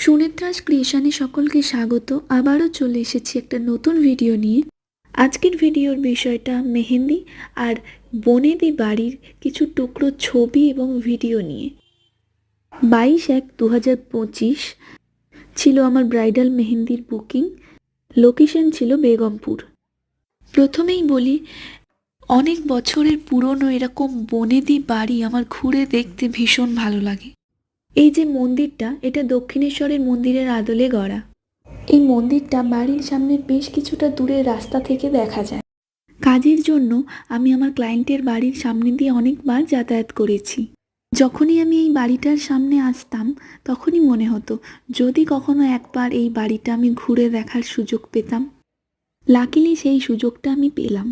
সুনেত্রাস ক্রিয়েশনে সকলকে স্বাগত। আবারও চলে এসেছি একটা নতুন ভিডিও নিয়ে। আজকের ভিডিওর বিষয়টা মেহেন্দি আর বনেদি বাড়ির কিছু টুকরো ছবি এবং ভিডিও নিয়ে। 22/1/2025 ছিল আমার ব্রাইডাল মেহেন্দির বুকিং। লোকেশন ছিল বেগমপুর। প্রথমেই বলি, অনেক বছরের পুরনো এরকম বনেদি বাড়ি আমার ঘুরে দেখতে ভীষণ ভালো লাগে। এই যে মন্দিরটা, এটা দক্ষিণেশ্বরের মন্দিরের আদলে গড়া। এই মন্দিরটা বাড়ির সামনে বেশ কিছুটা দূরের রাস্তা থেকে দেখা যায়। কাজের জন্য আমি আমার ক্লায়েন্টের বাড়ির সামনে দিয়ে অনেকবার যাতায়াত করেছি। যখনই আমি এই বাড়িটার সামনে আসতাম তখনই মনে হতো যদি কখনো একবার এই বাড়িটা আমি ঘুরে দেখার সুযোগ পেতাম। লাকিলি সেই সুযোগটা আমি পেলাম।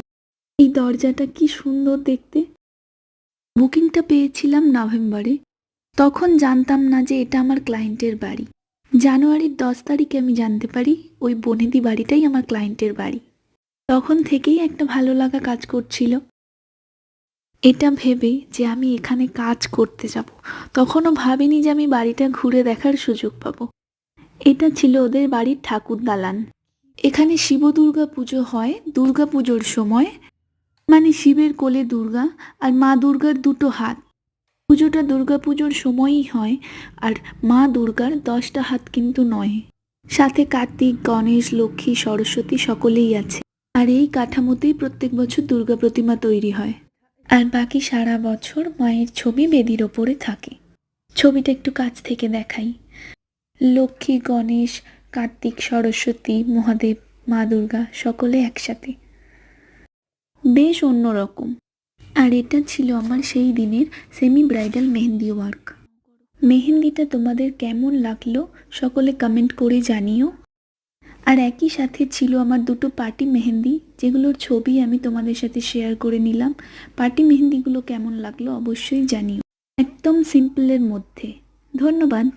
এই দরজাটা কি সুন্দর দেখতে। বুকিংটা পেয়েছিলাম নভেম্বরে। তখন জানতাম না যে এটা আমার ক্লায়েন্টের বাড়ি। জানুয়ারির 10 তারিখে আমি জানতে পারি ওই বনেদি বাড়িটাই আমার ক্লায়েন্টের বাড়ি। তখন থেকেই একটা ভালো লাগা কাজ করছিল, এটা ভেবে যে আমি এখানে কাজ করতে যাব। তখনও ভাবিনি যে আমি বাড়িটা ঘুরে দেখার সুযোগ পাবো। এটা ছিল ওদের বাড়ির ঠাকুর দালান। এখানে শিব দুর্গা পুজো হয় দুর্গা পুজোর সময়, মানে শিবের কোলে দুর্গা আর মা দুর্গার দুটো হাত। পুজোটা দুর্গা পুজোর সময়ই হয়, আর মা দুর্গার 10টা হাত কিন্তু নয়। সাথে কার্তিক, গণেশ, লক্ষ্মী, সরস্বতী সকলেই আছে। আর এই কাঠামোতেই প্রত্যেক বছর দুর্গা প্রতিমা তৈরি হয়। আর বাকি সারা বছর মায়ের ছবি বেদির ওপরে থাকে। ছবিটা একটু কাছ থেকে দেখাই। লক্ষ্মী, গণেশ, কার্তিক, সরস্বতী, মহাদেব, মা দুর্গা সকলে একসাথে, বেশ অন্যরকম। আর এটা ছিল আমার সেই দিনের সেমি ব্রাইডাল মেহেন্দি ওয়ার্ক। মেহেন্দিটা তোমাদের কেমন লাগলো সকলে কমেন্ট করে জানিও। আর একই সাথে ছিল আমার দুটো পার্টি মেহেন্দি, যেগুলোর ছবি আমি তোমাদের সাথে শেয়ার করে নিলাম। পার্টি মেহেন্দিগুলো কেমন লাগলো অবশ্যই জানিও। একদম সিম্পলের মধ্যে। ধন্যবাদ।